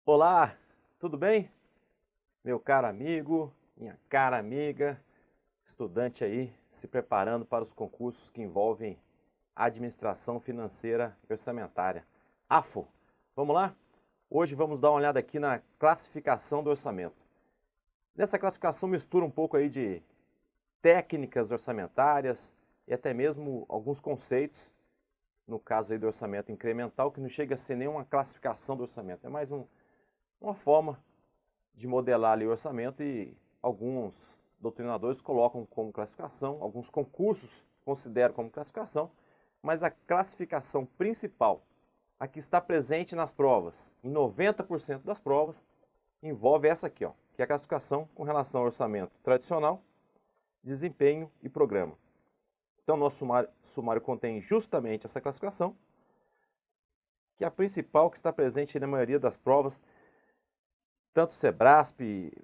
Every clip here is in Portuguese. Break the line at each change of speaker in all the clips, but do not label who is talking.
Olá, tudo bem? Meu caro amigo, minha cara amiga, estudante aí se preparando para os concursos que envolvem administração financeira e orçamentária. AFO, vamos lá? Hoje vamos dar uma olhada aqui na classificação do orçamento. Nessa classificação mistura um pouco aí de técnicas orçamentárias e até mesmo alguns conceitos, no caso aí do orçamento incremental, que não chega a ser nenhuma classificação do orçamento, é mais uma forma de modelar ali o orçamento e alguns doutrinadores colocam como classificação, alguns concursos consideram como classificação, mas a classificação principal, a que está presente nas provas, em 90% das provas, envolve essa aqui, ó, que é a classificação com relação ao orçamento tradicional, desempenho e programa. Então, nosso sumário contém justamente essa classificação, que é a principal que está presente na maioria das provas, tanto Sebrasp,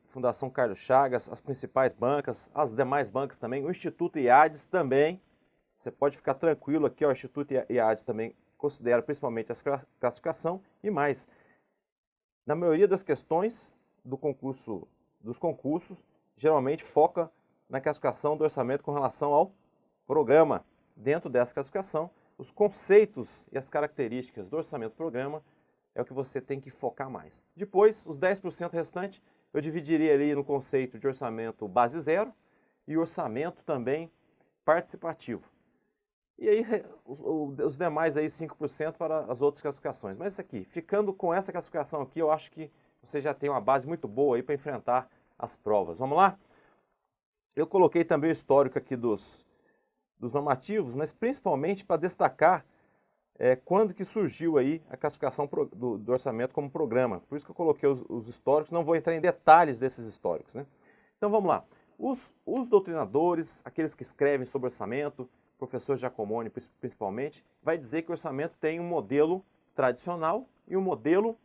Fundação Carlos Chagas, as principais bancas, as demais bancas também, o Instituto IADES também. Você pode ficar tranquilo aqui, ó, o Instituto IADES também considera principalmente essa classificação e mais. Na maioria das questões dos concursos, geralmente foca na classificação do orçamento com relação ao programa. Dentro dessa classificação, os conceitos e as características do orçamento-programa é o que você tem que focar mais. Depois, os 10% restantes, eu dividiria ali no conceito de orçamento base zero e orçamento também participativo. E aí, os demais aí 5% para as outras classificações. Mas isso aqui, ficando com essa classificação aqui, eu acho que você já tem uma base muito boa aí para enfrentar as provas. Vamos lá? Eu coloquei também o histórico aqui dos normativos, mas principalmente para destacar quando que surgiu aí a classificação do orçamento como programa. Por isso que eu coloquei os históricos, não vou entrar em detalhes desses históricos, né? Então vamos lá. Os doutrinadores, aqueles que escrevem sobre orçamento, professor Giacomoni principalmente, vai dizer que o orçamento tem um modelo tradicional e um modelo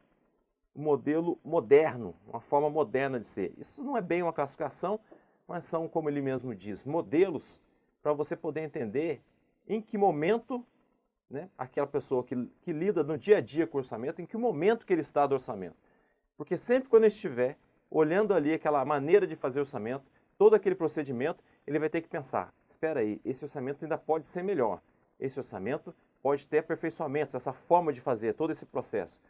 moderno, uma forma moderna de ser. Isso não é bem uma classificação, mas são, como ele mesmo diz, modelos para você poder entender em que momento, né, aquela pessoa que lida no dia a dia com o orçamento, em que momento que ele está do orçamento. Porque sempre quando ele estiver olhando ali aquela maneira de fazer orçamento, todo aquele procedimento, ele vai ter que pensar, espera aí, esse orçamento ainda pode ser melhor, esse orçamento pode ter aperfeiçoamentos, essa forma de fazer todo esse processo.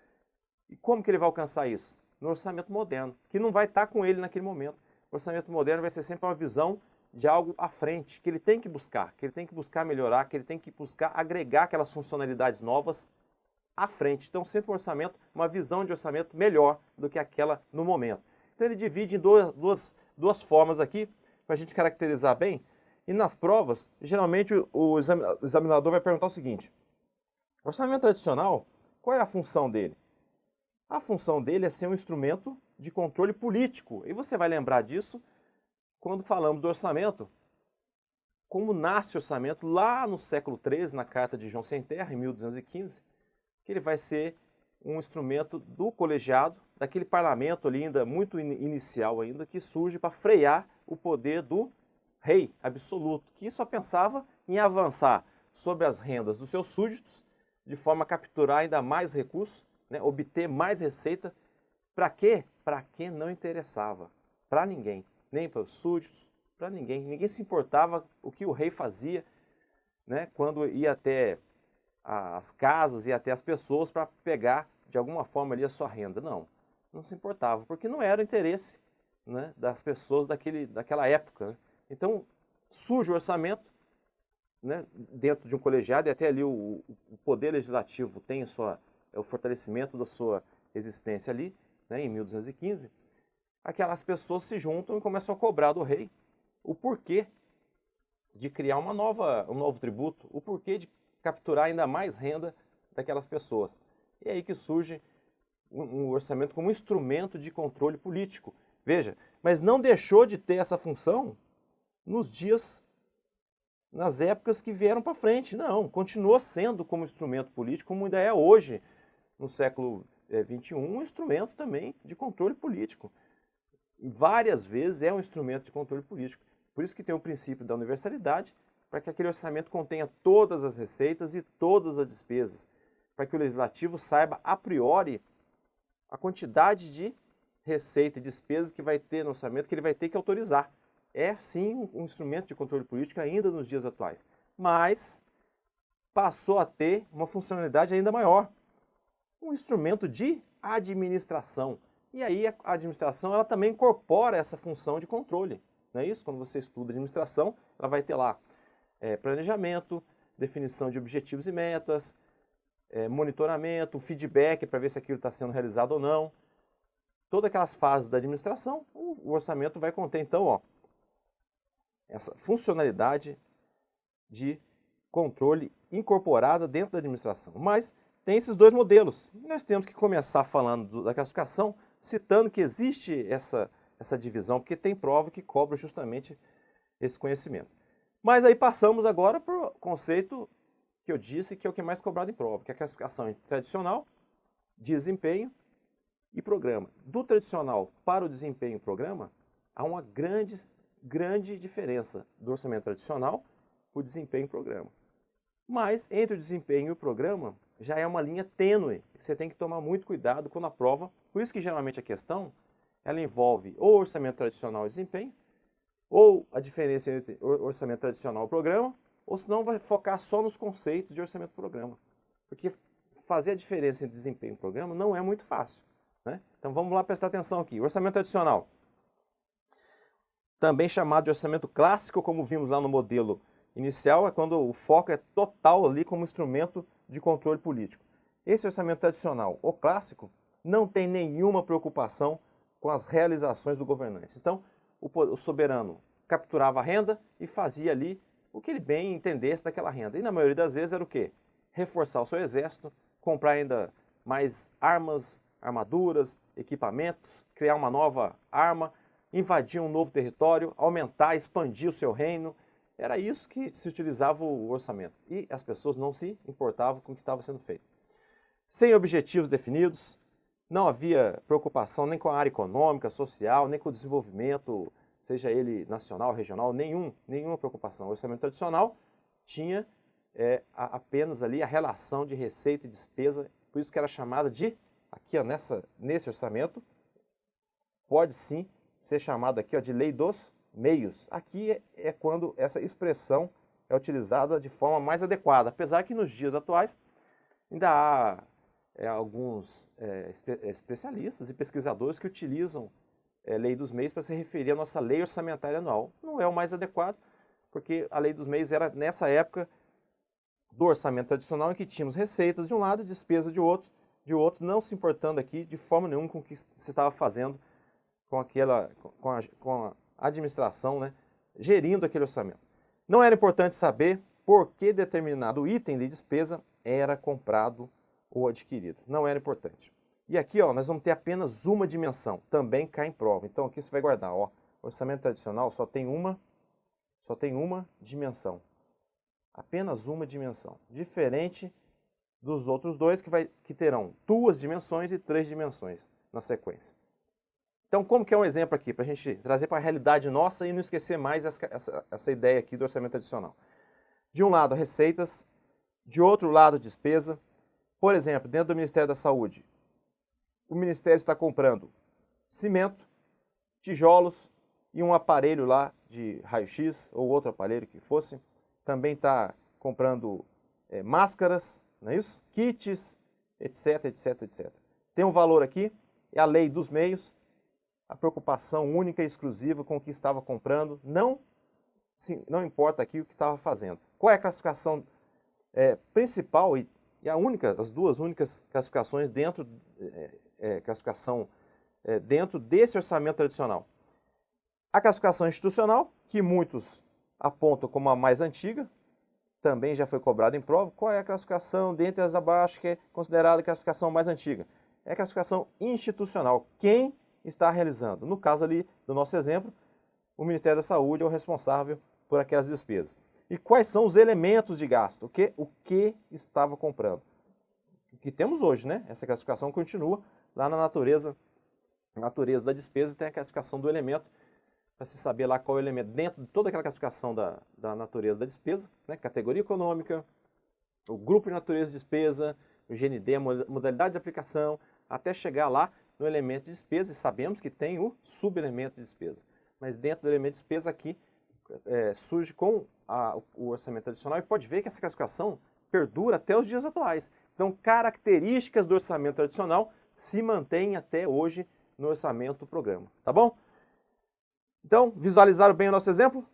E como que ele vai alcançar isso? No orçamento moderno, que não vai estar com ele naquele momento. O orçamento moderno vai ser sempre uma visão de algo à frente, que ele tem que buscar melhorar, que ele tem que buscar agregar aquelas funcionalidades novas à frente. Então, sempre um orçamento, uma visão de orçamento melhor do que aquela no momento. Então, ele divide em duas formas aqui, para a gente caracterizar bem. E nas provas, geralmente o examinador vai perguntar o seguinte: o orçamento tradicional, qual é a função dele? A função dele é ser um instrumento de controle político. E você vai lembrar disso quando falamos do orçamento, como nasce o orçamento lá no século XIII, na Carta de João Sem Terra, em 1215, que ele vai ser um instrumento do colegiado, daquele parlamento ali ainda muito inicial ainda, que surge para frear o poder do rei absoluto, que só pensava em avançar sobre as rendas dos seus súditos, de forma a capturar ainda mais recursos, né, obter mais receita. Para quê? Para quem não interessava, para ninguém. Nem para os súditos, para ninguém. Ninguém se importava o que o rei fazia, né, quando ia até as casas, ia até as pessoas para pegar de alguma forma ali a sua renda. Não se importava, porque não era o interesse, né, das pessoas daquela época, né? Então surge o orçamento, né, dentro de um colegiado, e até ali o poder legislativo tem o fortalecimento da sua existência ali, né, em 1215. Aquelas pessoas se juntam e começam a cobrar do rei o porquê de criar um novo tributo, o porquê de capturar ainda mais renda daquelas pessoas. E é aí que surge um orçamento como instrumento de controle político. Veja, mas não deixou de ter essa função nas épocas que vieram para frente. Não, continuou sendo como instrumento político, como ainda é hoje, no século XXI, um instrumento também de controle político. Várias vezes é um instrumento de controle político. Por isso que tem o princípio da universalidade, para que aquele orçamento contenha todas as receitas e todas as despesas, para que o legislativo saiba a priori a quantidade de receita e despesas que vai ter no orçamento, que ele vai ter que autorizar. É, sim, um instrumento de controle político ainda nos dias atuais, mas passou a ter uma funcionalidade ainda maior, um instrumento de administração. E aí a administração ela também incorpora essa função de controle, não é isso? Quando você estuda administração, ela vai ter lá planejamento, definição de objetivos e metas, monitoramento, feedback para ver se aquilo está sendo realizado ou não. Todas aquelas fases da administração, o orçamento vai conter, então, ó, essa funcionalidade de controle incorporada dentro da administração. Mas tem esses dois modelos. Nós temos que começar falando da classificação, citando que existe essa divisão, porque tem prova que cobra justamente esse conhecimento. Mas aí passamos agora para o conceito que eu disse que é o que é mais cobrado em prova, que é a classificação entre tradicional, desempenho e programa. Do tradicional para o desempenho e programa, há uma grande diferença do orçamento tradicional para o desempenho e programa. Mas entre o desempenho e o programa, já é uma linha tênue, que você tem que tomar muito cuidado quando a prova, por isso que geralmente a questão, ela envolve ou orçamento tradicional e desempenho, ou a diferença entre orçamento tradicional e programa, ou senão vai focar só nos conceitos de orçamento e programa. Porque fazer a diferença entre desempenho e programa não é muito fácil, né? Então vamos lá prestar atenção aqui. Orçamento tradicional, também chamado de orçamento clássico, como vimos lá no modelo inicial, é quando o foco é total ali como instrumento de controle político. Esse orçamento tradicional, ou clássico, não tem nenhuma preocupação com as realizações do governante. Então, o soberano capturava a renda e fazia ali o que ele bem entendesse daquela renda. E na maioria das vezes era o quê? Reforçar o seu exército, comprar ainda mais armas, armaduras, equipamentos, criar uma nova arma, invadir um novo território, aumentar, expandir o seu reino. Era isso que se utilizava o orçamento. E as pessoas não se importavam com o que estava sendo feito. Sem objetivos definidos, não havia preocupação nem com a área econômica, social, nem com o desenvolvimento, seja ele nacional, regional, nenhuma preocupação. O orçamento tradicional tinha apenas ali a relação de receita e despesa, por isso que era chamada de, aqui ó, nesse orçamento, pode sim ser chamado aqui ó, de lei dos meios. Aqui é quando essa expressão é utilizada de forma mais adequada, apesar que nos dias atuais ainda há alguns especialistas e pesquisadores que utilizam lei dos meios para se referir à nossa lei orçamentária anual. Não é o mais adequado, porque a lei dos meios era nessa época do orçamento tradicional em que tínhamos receitas de um lado e despesa de outro, não se importando aqui de forma nenhuma com o que se estava fazendo com a administração, né, gerindo aquele orçamento. Não era importante saber por que determinado item de despesa era comprado ou adquirido. Não era importante. E aqui ó, nós vamos ter apenas uma dimensão, também cai em prova. Então aqui você vai guardar, ó, orçamento tradicional só tem uma dimensão. Apenas uma dimensão. Diferente dos outros dois que terão 2 dimensões e 3 dimensões na sequência. Então, como que é um exemplo aqui, para a gente trazer para a realidade nossa e não esquecer mais essa ideia aqui do orçamento tradicional. De um lado, receitas, de outro lado, despesa. Por exemplo, dentro do Ministério da Saúde, o Ministério está comprando cimento, tijolos e um aparelho lá de raio-x ou outro aparelho que fosse. Também está comprando máscaras, não é isso? Kits, etc, etc, etc. Tem um valor aqui, é a lei dos meios, a preocupação única e exclusiva com o que estava comprando, não importa aqui o que estava fazendo. Qual é a classificação principal e as duas únicas classificações dentro desse orçamento tradicional? A classificação institucional, que muitos apontam como a mais antiga, também já foi cobrada em prova. Qual é a classificação dentre as abaixo que é considerada a classificação mais antiga? É a classificação institucional. Quem está realizando? No caso ali do nosso exemplo, o Ministério da Saúde é o responsável por aquelas despesas. E quais são os elementos de gasto? O que estava comprando? O que temos hoje, né? Essa classificação continua lá na natureza da despesa, tem a classificação do elemento, para se saber lá qual é o elemento dentro de toda aquela classificação da natureza da despesa, né? Categoria econômica, o grupo de natureza de despesa, o GND, a modalidade de aplicação, até chegar lá no elemento de despesa, e sabemos que tem o subelemento de despesa. Mas dentro do elemento de despesa aqui, surge com o orçamento adicional, e pode ver que essa classificação perdura até os dias atuais. Então, características do orçamento adicional se mantêm até hoje no orçamento programa, tá bom? Então, visualizaram bem o nosso exemplo?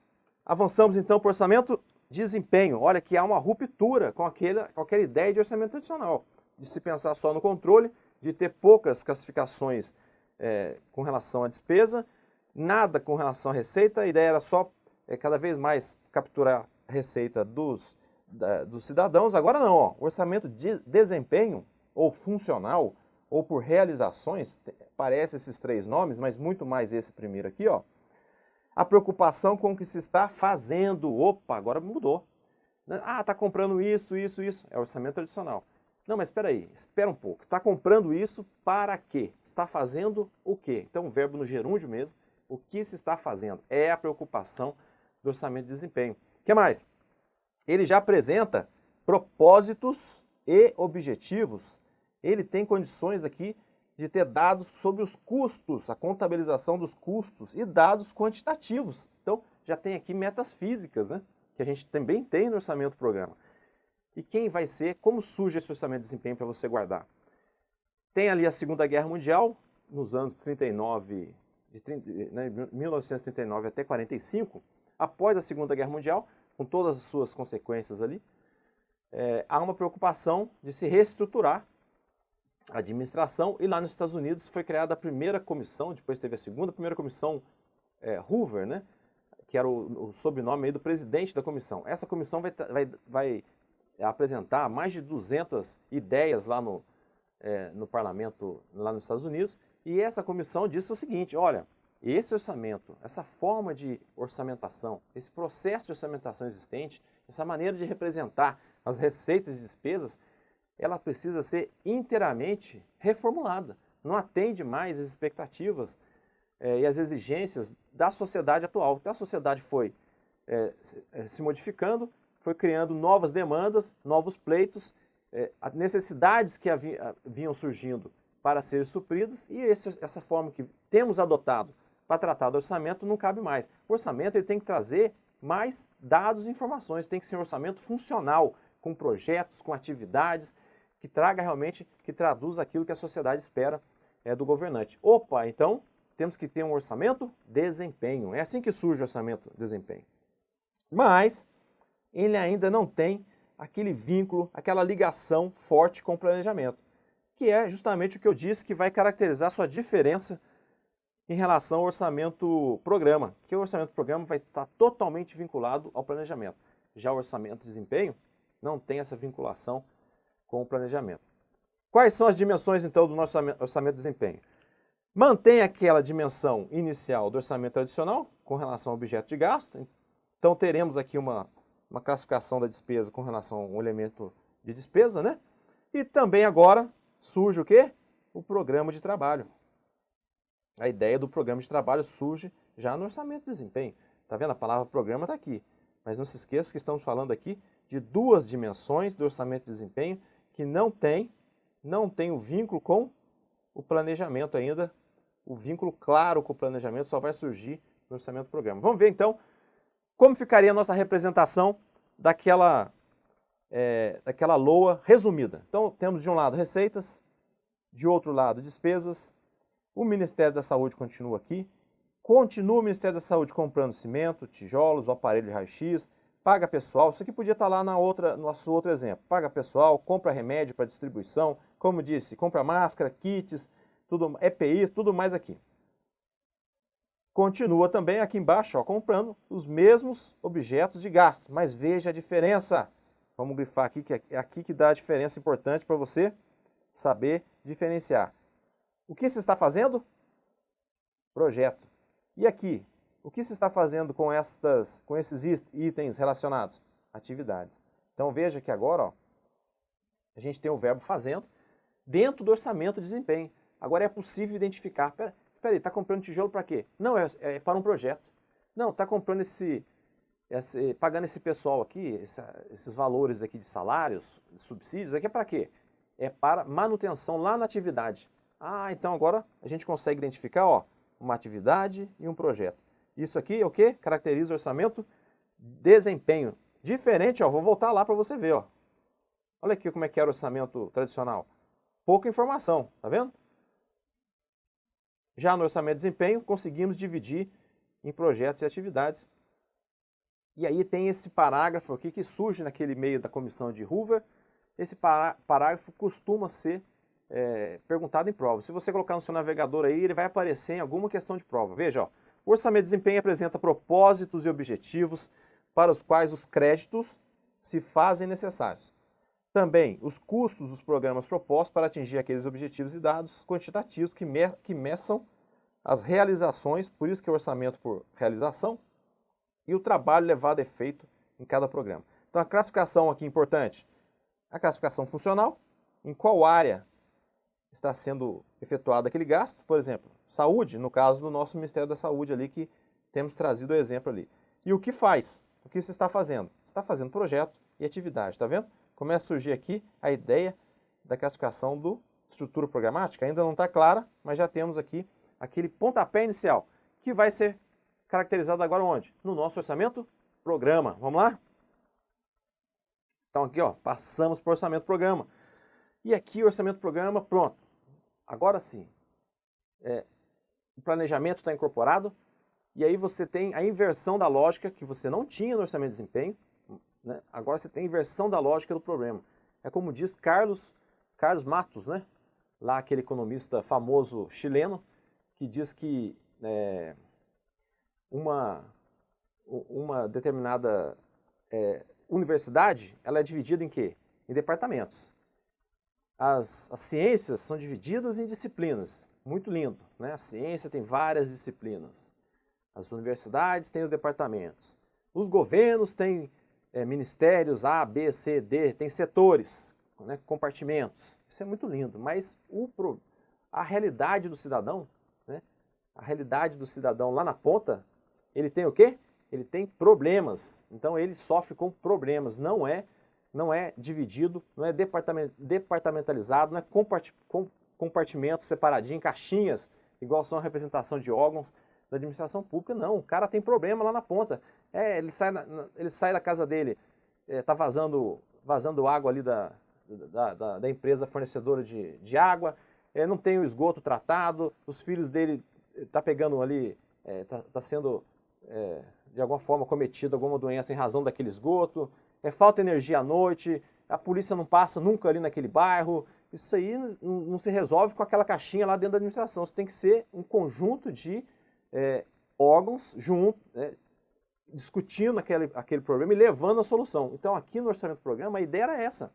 Avançamos então para o orçamento desempenho. Olha que há uma ruptura com aquela ideia de orçamento adicional, de se pensar só no controle, de ter poucas classificações com relação à despesa, nada com relação à receita. A ideia era só cada vez mais capturar a receita dos cidadãos. Agora não, ó, orçamento de desempenho ou funcional ou por realizações, parece esses três nomes, mas muito mais esse primeiro aqui, ó. A preocupação com o que se está fazendo. Opa, agora mudou. Ah, está comprando isso, isso, isso. É orçamento adicional. Não, mas espera aí, espera um pouco. Está comprando isso para quê? Está fazendo o quê? Então, o verbo no gerúndio mesmo. O que se está fazendo? É a preocupação do orçamento de desempenho. O que mais? Ele já apresenta propósitos e objetivos. Ele tem condições aqui de ter dados sobre os custos, a contabilização dos custos e dados quantitativos. Então, já tem aqui metas físicas, né? Que a gente também tem no orçamento programa. E quem vai ser, como surge esse orçamento de desempenho para você guardar? Tem ali a Segunda Guerra Mundial, nos anos 1939 até 45. Após a Segunda Guerra Mundial, com todas as suas consequências ali, há uma preocupação de se reestruturar a administração, e lá nos Estados Unidos foi criada a primeira comissão, depois teve a segunda, primeira comissão Hoover, né, que era o sobrenome aí do presidente da comissão. Essa comissão vai apresentar mais de 200 ideias lá no parlamento, lá nos Estados Unidos, e essa comissão disse o seguinte: olha, esse orçamento, essa forma de orçamentação, esse processo de orçamentação existente, essa maneira de representar as receitas e despesas, ela precisa ser inteiramente reformulada. Não atende mais às expectativas e às exigências da sociedade atual. Então, a sociedade foi se modificando, foi criando novas demandas, novos pleitos, necessidades que vinham surgindo para serem supridas, e essa forma que temos adotado para tratar do orçamento não cabe mais. O orçamento ele tem que trazer mais dados e informações, tem que ser um orçamento funcional, com projetos, com atividades, que traga realmente, que traduz aquilo que a sociedade espera do governante. Opa, então temos que ter um orçamento desempenho. É assim que surge o orçamento desempenho. Mas ele ainda não tem aquele vínculo, aquela ligação forte com o planejamento, que é justamente o que eu disse que vai caracterizar sua diferença em relação ao orçamento programa, que o orçamento programa vai estar totalmente vinculado ao planejamento. Já o orçamento desempenho não tem essa vinculação com o planejamento. Quais são as dimensões, então, do nosso orçamento de desempenho? Mantém aquela dimensão inicial do orçamento tradicional com relação ao objeto de gasto. Então, teremos aqui uma classificação da despesa com relação ao elemento de despesa, né? E também agora surge o quê? O programa de trabalho. A ideia do programa de trabalho surge já no orçamento de desempenho. Está vendo? A palavra programa está aqui. Mas não se esqueça que estamos falando aqui de duas dimensões do orçamento de desempenho que não tem o vínculo com o planejamento ainda. O vínculo claro com o planejamento só vai surgir no orçamento do programa. Vamos ver então como ficaria a nossa representação daquela LOA resumida. Então temos de um lado receitas, de outro lado despesas. O Ministério da Saúde continua aqui. Continua o Ministério da Saúde comprando cimento, tijolos, o aparelho de raio-x, paga pessoal. Isso aqui podia estar lá no nosso outro exemplo. Paga pessoal, compra remédio para distribuição, como disse, compra máscara, kits, tudo, EPIs, tudo mais aqui. Continua também aqui embaixo, ó, comprando os mesmos objetos de gasto. Mas veja a diferença. Vamos grifar aqui, que é aqui que dá a diferença importante para você saber diferenciar. O que se está fazendo? Projeto. E aqui, o que se está fazendo com esses itens relacionados? Atividades. Então veja que agora, ó, a gente tem o verbo fazendo dentro do orçamento de desempenho. Agora é possível identificar. Espera aí, está comprando tijolo para quê? Não, é para um projeto. Não, está comprando pagando esse pessoal aqui, esses valores aqui de salários, de subsídios, aqui é para quê? É para manutenção lá na atividade. Ah, então agora a gente consegue identificar, ó, uma atividade e um projeto. Isso aqui é o que? Caracteriza o orçamento desempenho. Diferente, ó, vou voltar lá para você ver, ó. Olha aqui como é que era o orçamento tradicional. Pouca informação, tá vendo? Já no orçamento de desempenho, conseguimos dividir em projetos e atividades. E aí tem esse parágrafo aqui que surge naquele meio da comissão de Hoover. Esse parágrafo costuma ser perguntado em prova. Se você colocar no seu navegador aí, ele vai aparecer em alguma questão de prova. Veja, ó, o orçamento de desempenho apresenta propósitos e objetivos para os quais os créditos se fazem necessários. Também os custos dos programas propostos para atingir aqueles objetivos e dados quantitativos que meçam as realizações, por isso que é o orçamento por realização, e o trabalho levado a efeito em cada programa. Então a classificação aqui importante, a classificação funcional, em qual área está sendo efetuado aquele gasto, por exemplo, saúde, no caso do nosso Ministério da Saúde ali, que temos trazido o exemplo ali. E o que faz? O que você está fazendo? Você está fazendo projeto e atividade, tá vendo? Começa a surgir aqui a ideia da classificação do estrutura programática, ainda não está clara, mas já temos aqui aquele pontapé inicial, que vai ser caracterizado agora onde? No nosso orçamento programa. Vamos lá? Então aqui, ó, passamos para o orçamento programa. E aqui o orçamento programa, pronto. Agora sim, o planejamento está incorporado, e aí você tem a inversão da lógica que você não tinha no orçamento de desempenho, né? Agora você tem a inversão da lógica do problema. É como diz Carlos Matos, né? Lá aquele economista famoso chileno, que diz que uma determinada universidade, ela é dividida em quê? Em departamentos. As ciências são divididas em disciplinas. Muito lindo, né? A ciência tem várias disciplinas. As universidades têm os departamentos. Os governos têm ministérios A, B, C, D, tem setores, né? Compartimentos. Isso é muito lindo, mas a realidade do cidadão, né? A realidade do cidadão lá na ponta, ele tem o quê? Ele tem problemas. Então ele sofre com problemas. Não é dividido, não é departamentalizado, não é compartimentos separadinhos, caixinhas, igual são a representação de órgãos da administração pública. Não, o cara tem problema lá na ponta. Ele sai da casa dele, está vazando água ali da empresa fornecedora de água, não tem o esgoto tratado, os filhos dele tá pegando ali, tá sendo de alguma forma cometido alguma doença em razão daquele esgoto, falta energia à noite, a polícia não passa nunca ali naquele bairro. Isso aí não se resolve com aquela caixinha lá dentro da administração. Isso tem que ser um conjunto de órgãos juntos, discutindo aquele problema e levando a solução. Então aqui no orçamento do programa a ideia era essa.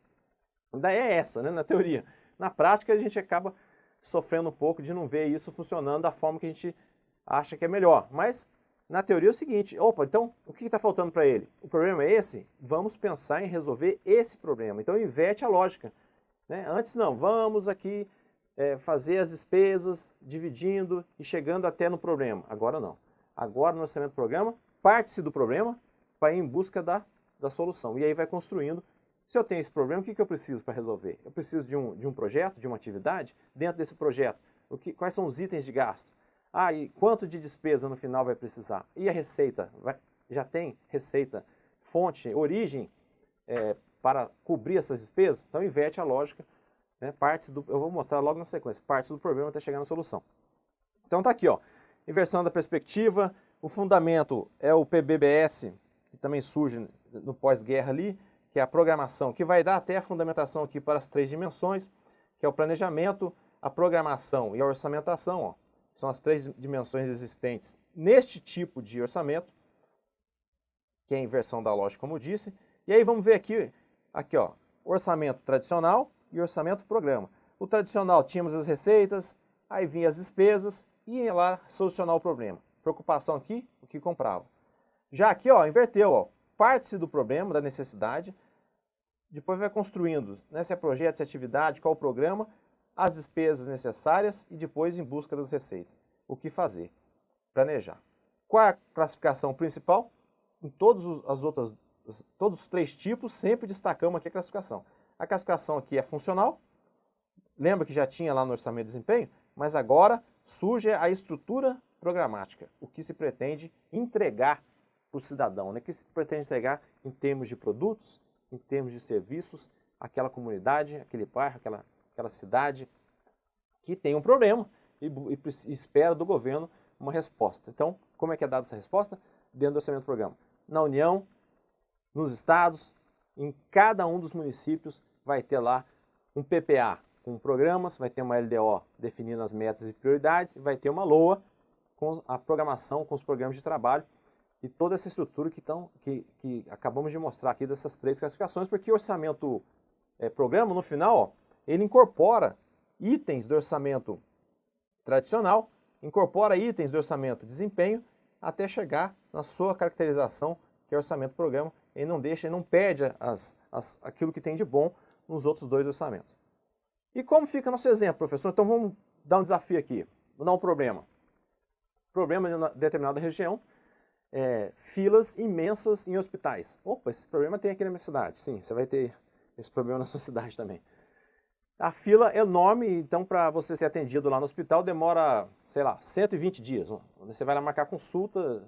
A ideia é essa, né, na teoria. Na prática a gente acaba sofrendo um pouco de não ver isso funcionando da forma que a gente acha que é melhor. Mas na teoria é o seguinte, opa, então o que está faltando para ele? O problema é esse? Vamos pensar em resolver esse problema. Então inverte a lógica, né? Antes não, vamos aqui fazer as despesas, dividindo e chegando até no problema. Agora não. Agora no orçamento do programa, parte-se do problema para ir em busca da solução. E aí vai construindo. Se eu tenho esse problema, o que eu preciso para resolver? Eu preciso de um projeto, de uma atividade. Dentro desse projeto, quais são os itens de gasto? E quanto de despesa no final vai precisar? E a receita? Já tem receita, fonte, origem para cobrir essas despesas? Então inverte a lógica, né? Eu vou mostrar logo na sequência, partes do problema até chegar na solução. Então tá aqui, ó, inversão da perspectiva, o fundamento é o PBBS, que também surge no pós-guerra ali, que é a programação, que vai dar até a fundamentação aqui para as 3 dimensões, que é o planejamento, a programação e a orçamentação, ó. São as 3 dimensões existentes neste tipo de orçamento, que é a inversão da lógica, como eu disse. E aí vamos ver aqui ó, orçamento tradicional e orçamento programa. O tradicional tínhamos as receitas, aí vinha as despesas e ia lá solucionar o problema. Preocupação aqui, o que comprava. Já aqui, ó, inverteu, ó, parte-se do problema, da necessidade, depois vai construindo, né, se é projeto, se é atividade, qual o programa, as despesas necessárias e depois em busca das receitas. O que fazer? Planejar. Qual é a classificação principal? Em todos os 3 tipos, sempre destacamos aqui a classificação. A classificação aqui é funcional, lembra que já tinha lá no orçamento de desempenho, mas agora surge a estrutura programática, o que se pretende entregar para o cidadão, né? O que se pretende entregar em termos de produtos, em termos de serviços, aquela comunidade, aquele bairro, aquela cidade que tem um problema e espera do governo uma resposta. Então, como é que é dada essa resposta? Dentro do orçamento do programa. Na União, nos estados, em cada um dos municípios vai ter lá um PPA com programas, vai ter uma LDO definindo as metas e prioridades, e vai ter uma LOA com a programação, com os programas de trabalho e toda essa estrutura que acabamos de mostrar aqui dessas 3 classificações, porque o orçamento programa, no final, ó, ele incorpora itens do orçamento tradicional, incorpora itens do orçamento de desempenho, até chegar na sua caracterização, que é o orçamento programa, e não deixa, e não perde aquilo que tem de bom nos outros 2 orçamentos. E como fica nosso exemplo, professor? Então vamos dar um desafio aqui, vamos dar um problema. Problema de uma determinada região, filas imensas em hospitais. Opa, esse problema tem aqui na minha cidade. Sim, você vai ter esse problema na sua cidade também. A fila é enorme, então para você ser atendido lá no hospital demora, sei lá, 120 dias. Você vai lá marcar consulta,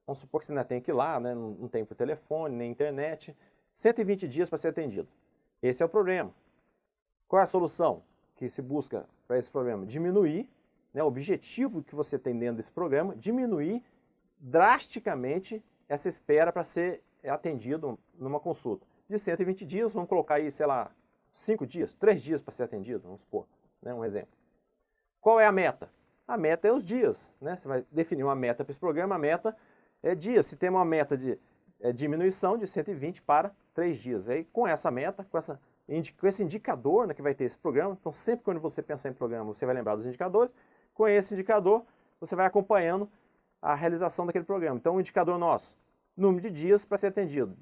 vamos supor que você ainda tem que ir lá, né? Não tem por telefone, nem internet. 120 dias para ser atendido. Esse é o problema. Qual é a solução que se busca para esse problema? Diminuir, né, o objetivo que você tem dentro desse programa, diminuir drasticamente essa espera para ser atendido numa consulta. De 120 dias, vamos colocar aí, sei lá, 5 dias, 3 dias para ser atendido, vamos supor, né, um exemplo. Qual é a meta? A meta é os dias, né? Você vai definir uma meta para esse programa, a meta é dias. Se tem uma meta de diminuição de 120 para 3 dias. Aí, com essa meta, com esse indicador, né, que vai ter esse programa, então sempre quando você pensar em programa, você vai lembrar dos indicadores, com esse indicador, você vai acompanhando a realização daquele programa. Então, o indicador nosso, número de dias para ser atendido.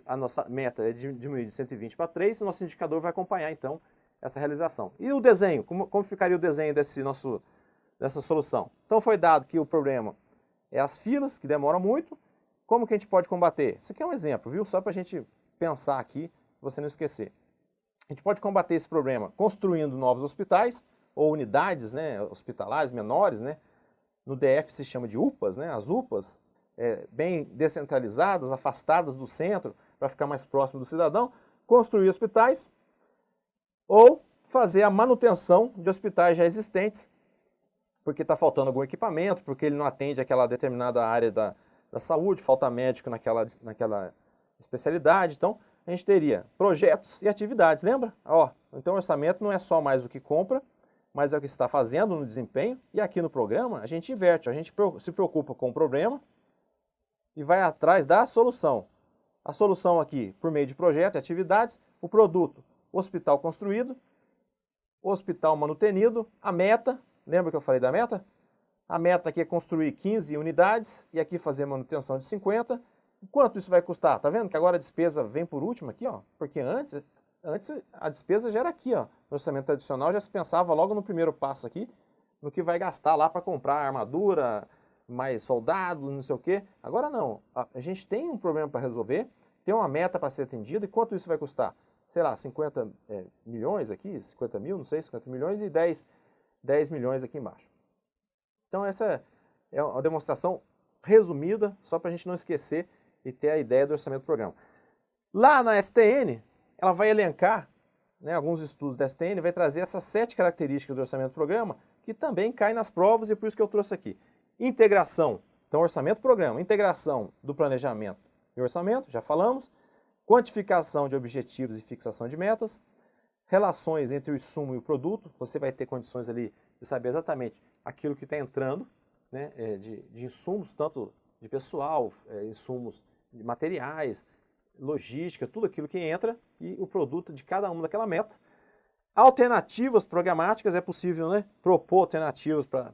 A nossa meta é diminuir de 120 para 3, o nosso indicador vai acompanhar, então, essa realização. E o desenho? Como ficaria o desenho dessa solução? Então, foi dado que o problema é as filas, que demoram muito. Como que a gente pode combater? Isso aqui é um exemplo, viu? Só para a gente pensar aqui, você não esquecer. A gente pode combater esse problema construindo novos hospitais ou unidades, né, hospitalares menores, né? No DF se chama de UPAs, né? As UPAs, bem descentralizadas, afastadas do centro, para ficar mais próximo do cidadão, construir hospitais ou fazer a manutenção de hospitais já existentes, porque está faltando algum equipamento, porque ele não atende aquela determinada área da saúde, falta médico naquela especialidade. Então, a gente teria projetos e atividades, lembra? Então o orçamento não é só mais o que compra, mas é o que se está fazendo no desempenho, e aqui no programa a gente inverte, a gente se preocupa com o problema e vai atrás da solução. A solução aqui, por meio de projetos e atividades, o produto, hospital construído, hospital manutenido, a meta, lembra que eu falei da meta? A meta aqui é construir 15 unidades e aqui fazer manutenção de 50. Quanto isso vai custar? Tá vendo que agora a despesa vem por último aqui, ó? Porque antes a despesa já era aqui, ó. No orçamento tradicional já se pensava logo no primeiro passo aqui, no que vai gastar lá para comprar armadura, mais soldados, não sei o quê. Agora não. A gente tem um problema para resolver, tem uma meta para ser atendida, e quanto isso vai custar? Sei lá, 50 milhões aqui, 50 mil, não sei, 50 milhões e 10 milhões aqui embaixo. Então essa é uma demonstração resumida, só para a gente não esquecer e ter a ideia do orçamento do programa. Lá na STN, ela vai elencar, né, alguns estudos da STN, vai trazer essas 7 características do orçamento do programa, que também caem nas provas, e por isso que eu trouxe aqui. Integração, então orçamento do programa, integração do planejamento e orçamento, já falamos, quantificação de objetivos e fixação de metas, relações entre o insumo e o produto, você vai ter condições ali de saber exatamente aquilo que está entrando, né, de insumos, tanto de pessoal, insumos de materiais, logística, tudo aquilo que entra e o produto de cada uma daquela meta. Alternativas programáticas, é possível, né, propor alternativas para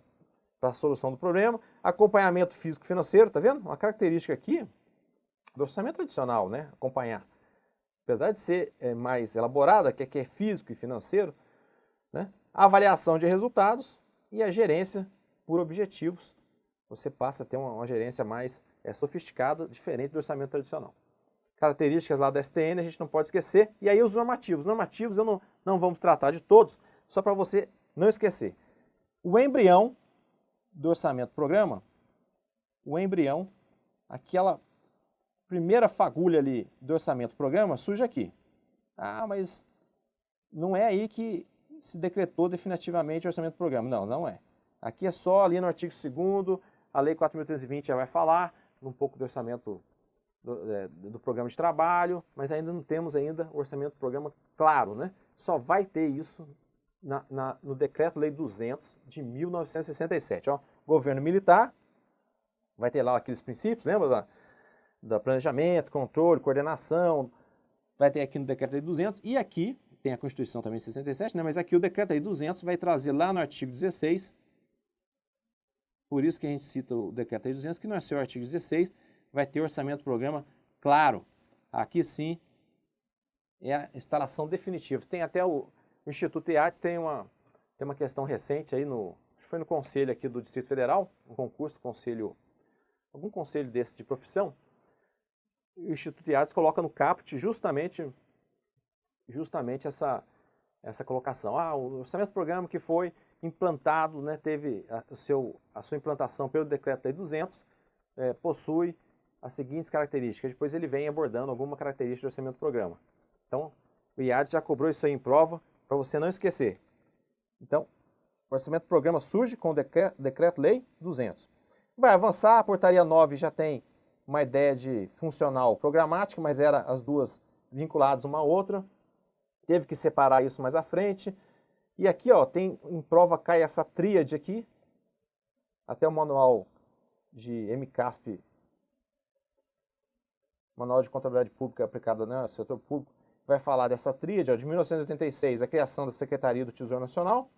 a solução do problema. Acompanhamento físico-financeiro, tá vendo? Uma característica aqui do orçamento tradicional, né, acompanhar. Apesar de ser mais elaborada, que é físico e financeiro, né, a avaliação de resultados e a gerência por objetivos. Você passa a ter uma gerência mais sofisticada, diferente do orçamento tradicional. características lá da STN, a gente não pode esquecer. E aí os normativos. Normativos não vamos tratar de todos, só para você não esquecer. O embrião do orçamento-programa, o embrião, aquela primeira fagulha ali do orçamento-programa surge aqui. Ah, mas não é aí que se decretou definitivamente o orçamento-programa. Não, não é. Aqui é só ali no artigo 2º, a Lei 4.320 já vai falar um pouco do orçamento do programa de trabalho, mas ainda não temos ainda o orçamento-programa claro, né? Só vai ter isso no Decreto-Lei 200 de 1967. Ó, governo militar, vai ter lá aqueles princípios, lembra da planejamento, controle, coordenação, vai ter aqui no Decreto-Lei 200 e aqui tem a Constituição também de 67, né? Mas aqui o Decreto-Lei 200 vai trazer lá no artigo 16, por isso que a gente cita o Decreto-Lei 200, que não é seu artigo 16, vai ter orçamento-programa claro. Aqui sim é a instalação definitiva. Tem até o Instituto IADES, tem uma questão recente aí, acho que foi no conselho aqui do Distrito Federal, um concurso, algum conselho desse de profissão, o Instituto IADES coloca no caput justamente essa colocação. O orçamento-programa que foi implantado, né, teve a sua implantação pelo Decreto-Lei 200, possui as seguintes características. Depois ele vem abordando alguma característica do orçamento-programa. Então, o IADES já cobrou isso aí em prova, para você não esquecer. Então, o orçamento-programa surge com o Decreto-Lei 200. Vai avançar, a portaria 9 já tem uma ideia de funcional programática, mas era as duas vinculadas uma à outra. Teve que separar isso mais à frente. E aqui, ó, em prova cai essa tríade aqui, até o manual de MCASP, Manual de Contabilidade Pública aplicada no setor público, vai falar dessa tríade, ó, de 1986, a criação da Secretaria do Tesouro Nacional.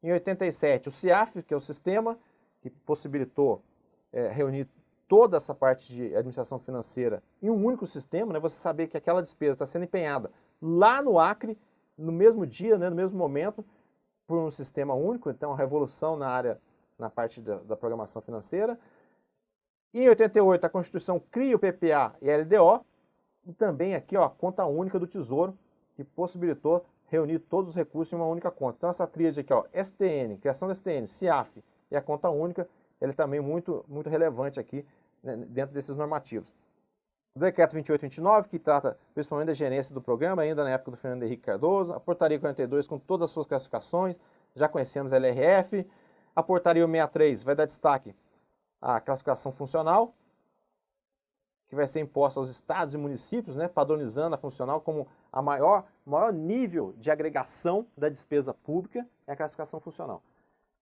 Em 87, o CIAF, que é o sistema que possibilitou reunir toda essa parte de administração financeira em um único sistema, né? Você saber que aquela despesa está sendo empenhada lá no Acre, no mesmo dia, né, no mesmo momento, por um sistema único, então a revolução na parte da programação financeira. Em 88, a Constituição cria o PPA e a LDO, e também aqui, ó, a conta única do Tesouro, que possibilitou reunir todos os recursos em uma única conta. Então essa tríade aqui, ó, STN, criação da STN, CIAF e a conta única, ela é também muito relevante aqui, né, dentro desses normativos. O Decreto 2829, que trata principalmente da gerência do programa, ainda na época do Fernando Henrique Cardoso. A Portaria 42, com todas as suas classificações, já conhecemos a LRF. A Portaria 63 vai dar destaque à classificação funcional, que vai ser imposta aos estados e municípios, né, padronizando a funcional como a maior nível de agregação da despesa pública, é a classificação funcional.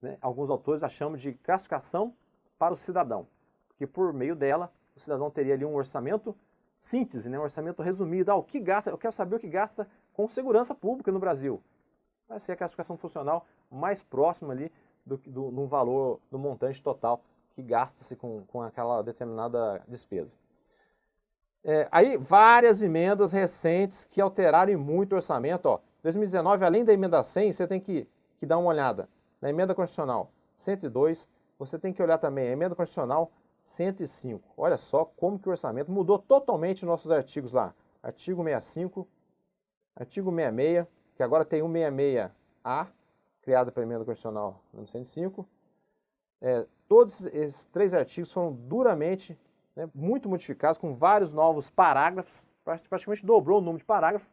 Né? Alguns autores a chamam de classificação para o cidadão, porque por meio dela o cidadão teria ali um orçamento síntese, né, um orçamento resumido. O que gasta? Eu quero saber o que gasta com segurança pública no Brasil. Vai ser a classificação funcional mais próxima ali do valor, do montante total que gasta-se com aquela determinada despesa. Aí, várias emendas recentes que alteraram muito o orçamento. Ó, 2019, além da emenda 100, você tem que dar uma olhada na emenda constitucional 102, você tem que olhar também a emenda constitucional 105. Olha só como que o orçamento mudou totalmente nossos artigos lá. Artigo 65, artigo 66, que agora tem o 66A, criado pela emenda constitucional número 105. Todos esses três artigos foram duramente, né, muito modificados, com vários novos parágrafos, praticamente dobrou o número de parágrafos,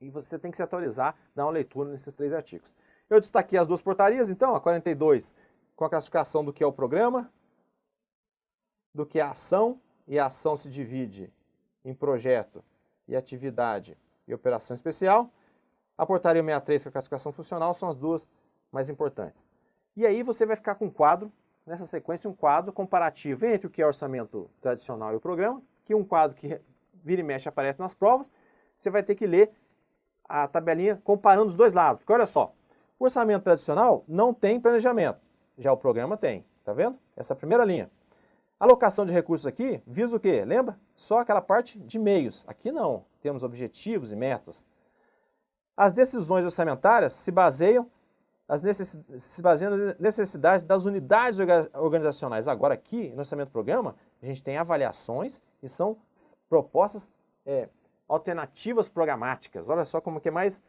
e você tem que se atualizar, dar uma leitura nesses três artigos. Eu destaquei as duas portarias, então, a 42, com a classificação do que é o programa, do que é a ação, e a ação se divide em projeto e atividade e operação especial. A portaria 63, com a classificação funcional, são as duas mais importantes. E aí você vai ficar com um quadro, nessa sequência, um quadro comparativo entre o que é orçamento tradicional e o programa, que é um quadro que vira e mexe aparece nas provas. Você vai ter que ler a tabelinha comparando os dois lados, porque olha só, o orçamento tradicional não tem planejamento, já o programa tem, tá vendo? Essa primeira linha. A alocação de recursos aqui visa o quê? Lembra? Só aquela parte de meios. Aqui não, temos objetivos e metas. As decisões orçamentárias se baseiam nas necessidades das unidades organizacionais. Agora aqui, no orçamento do programa, a gente tem avaliações e são propostas alternativas programáticas. Olha só como que é mais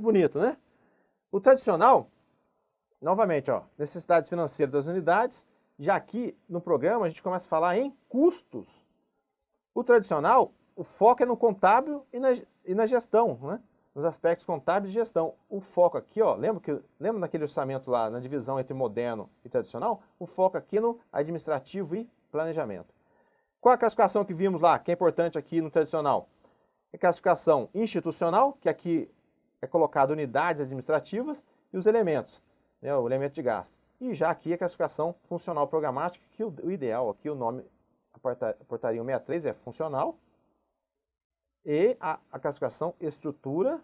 bonito, né? O tradicional, novamente, ó, necessidades financeiras das unidades. Já aqui no programa a gente começa a falar em custos. O tradicional, o foco é no contábil e na gestão, né? Nos aspectos contábeis de gestão. O foco aqui, ó, lembra naquele orçamento lá, na divisão entre moderno e tradicional? O foco aqui no administrativo e planejamento. Qual a classificação que vimos lá, que é importante aqui no tradicional? A classificação institucional, que aqui é colocado unidades administrativas, e os elementos, né, o elemento de gasto. E já aqui a classificação funcional programática, que o ideal aqui, o nome, a portaria 163 é funcional, e a classificação estrutura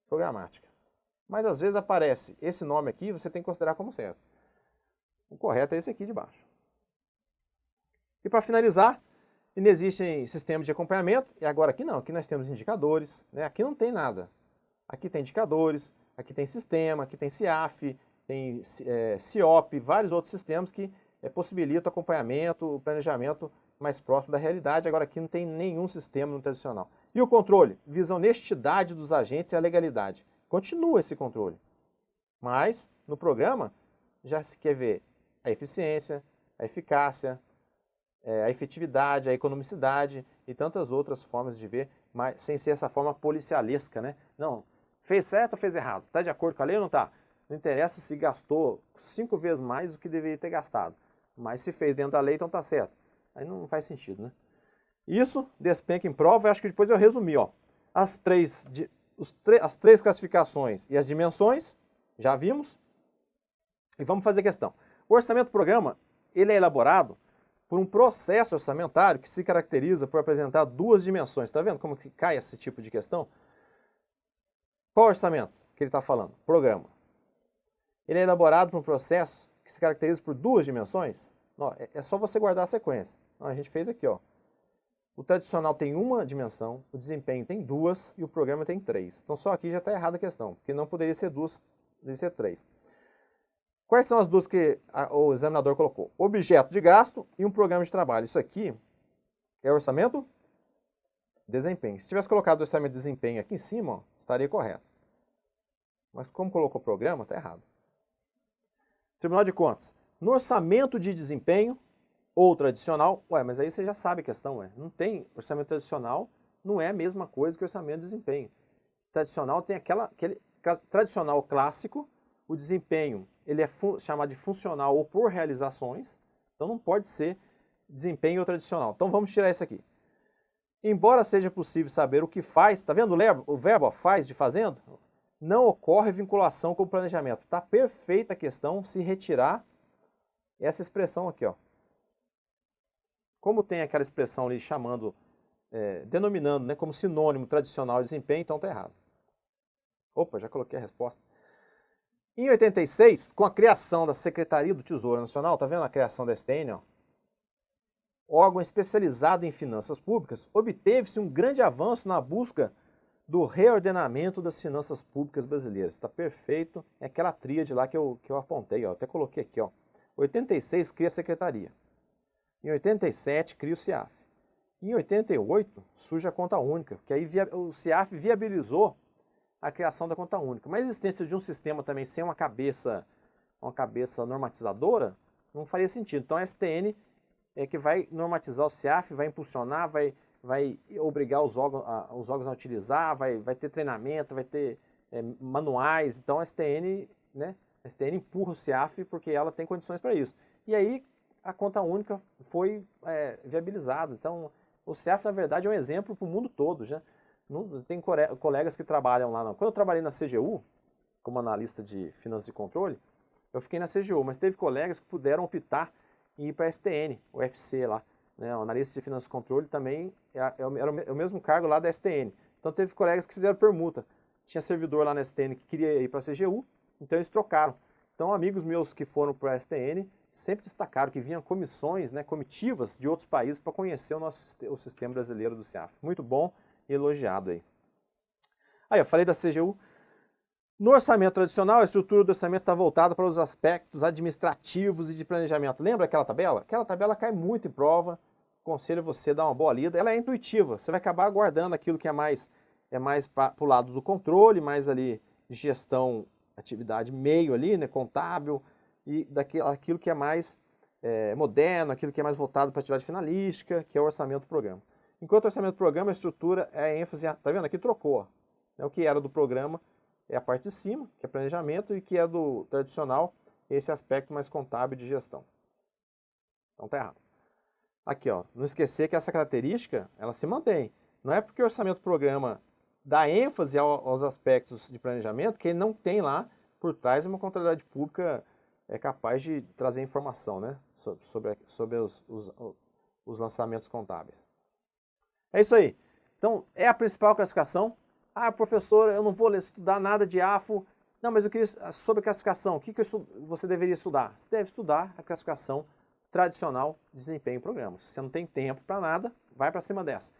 programática. Mas às vezes aparece esse nome aqui, você tem que considerar como certo. O correto é esse aqui de baixo. E para finalizar, existem sistemas de acompanhamento, e agora aqui não, aqui nós temos indicadores, né? Aqui não tem nada. Aqui tem indicadores, aqui tem sistema, aqui tem CIAF, tem CIOP, vários outros sistemas que possibilitam o acompanhamento, o planejamento mais próximo da realidade. Agora aqui não tem nenhum sistema no tradicional. E o controle? Visa a honestidade dos agentes e a legalidade. Continua esse controle. Mas no programa já se quer ver a eficiência, a eficácia, a efetividade, a economicidade e tantas outras formas de ver, mas sem ser essa forma policialesca, né? Não, fez certo ou fez errado? Está de acordo com a lei ou não está? Não interessa se gastou 5 vezes mais do que deveria ter gastado. Mas se fez dentro da lei, então está certo. Aí não faz sentido, né? Isso, despenca em prova, eu acho que depois eu resumi, ó. As três classificações e as dimensões, já vimos. E vamos fazer a questão. O orçamento do programa, ele é elaborado por um processo orçamentário que se caracteriza por apresentar duas dimensões. Está vendo como que cai esse tipo de questão? Qual orçamento que ele está falando? Programa. Ele é elaborado por um processo que se caracteriza por duas dimensões? Não, é só você guardar a sequência. Não, a gente fez aqui, ó. O tradicional tem uma dimensão, o desempenho tem duas e o programa tem três. Então só aqui já está errada a questão, porque não poderia ser duas, poderia ser três. Quais são as duas que o examinador colocou? Objeto de gasto e um programa de trabalho. Isso aqui é orçamento desempenho. Se tivesse colocado o orçamento de desempenho aqui em cima, ó, estaria correto. Mas como colocou o programa, está errado. Tribunal de Contas. No orçamento de desempenho ou tradicional, mas aí você já sabe a questão, não tem orçamento tradicional, não é a mesma coisa que orçamento de desempenho. Tradicional tem aquele tradicional clássico, o desempenho, ele é chamado de funcional ou por realizações, então não pode ser desempenho ou tradicional. Então vamos tirar isso aqui. Embora seja possível saber o que faz, está vendo o verbo faz de fazendo? Não ocorre vinculação com o planejamento. Está perfeita a questão se retirar essa expressão aqui, ó. Como tem aquela expressão ali chamando, denominando, né, como sinônimo tradicional de desempenho, então está errado. Opa, já coloquei a resposta. Em 86, com a criação da Secretaria do Tesouro Nacional, está vendo a criação da STN, ó? Órgão especializado em finanças públicas, obteve-se um grande avanço na busca do reordenamento das finanças públicas brasileiras. Está perfeito, é aquela tríade lá que eu apontei, ó, até coloquei aqui, ó. 86 cria a Secretaria. Em 87 cria o CIAF. Em 88 surge a conta única, que aí o CIAF viabilizou a criação da conta única. Mas a existência de um sistema também sem uma cabeça normatizadora não faria sentido. Então a STN é que vai normatizar o CIAF, vai impulsionar, vai obrigar os órgãos a utilizar, vai ter treinamento, vai ter manuais. Então a STN, né, a STN empurra o CIAF porque ela tem condições para isso. E aí a conta única foi viabilizada. Então o CIAF, na verdade, é um exemplo para o mundo todo. Já. Não, tem colegas que trabalham lá. Não. Quando eu trabalhei na CGU, como analista de finanças e controle, eu fiquei na CGU, mas teve colegas que puderam optar em ir para a STN, o UFC lá. Né? O analista de finanças e controle também era o mesmo cargo lá da STN. Então teve colegas que fizeram permuta. Tinha servidor lá na STN que queria ir para a CGU, então eles trocaram. Então amigos meus que foram para a STN sempre destacaram que vinham comissões, né, comitivas de outros países para conhecer o sistema brasileiro do CIAF. Muito bom e elogiado aí. Aí eu falei da CGU. No orçamento tradicional, a estrutura do orçamento está voltada para os aspectos administrativos e de planejamento. Lembra aquela tabela? Aquela tabela cai muito em prova, aconselho você dar uma boa lida. Ela é intuitiva, você vai acabar guardando aquilo que é mais para o lado do controle, mais ali gestão, atividade meio ali, né, contábil, e aquilo que é mais moderno, aquilo que é mais voltado para a atividade finalística, que é o orçamento do programa. Enquanto o orçamento do programa, a estrutura é a ênfase, tá vendo? Aqui trocou. Ó. O que era do programa é a parte de cima, que é planejamento, e que é do tradicional, esse aspecto mais contábil de gestão. Então tá errado. Aqui, ó, não esquecer que essa característica, ela se mantém. Não é porque o orçamento do programa dá ênfase aos aspectos de planejamento que ele não tem lá por trás uma contabilidade pública capaz de trazer informação, né, sobre os lançamentos contábeis. É isso aí. Então, é a principal classificação. Ah, professor, eu não vou estudar nada de AFO. Não, mas eu queria sobre classificação. O que você deveria estudar? Você deve estudar a classificação tradicional de desempenho em programas. Se você não tem tempo para nada, vai para cima dessa.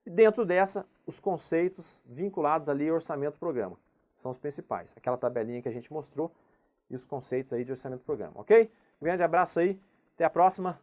E dentro dessa, os conceitos vinculados ali ao orçamento do programa. São os principais. Aquela tabelinha que a gente mostrou e os conceitos aí de orçamento do programa, ok? Um grande abraço aí. Até a próxima.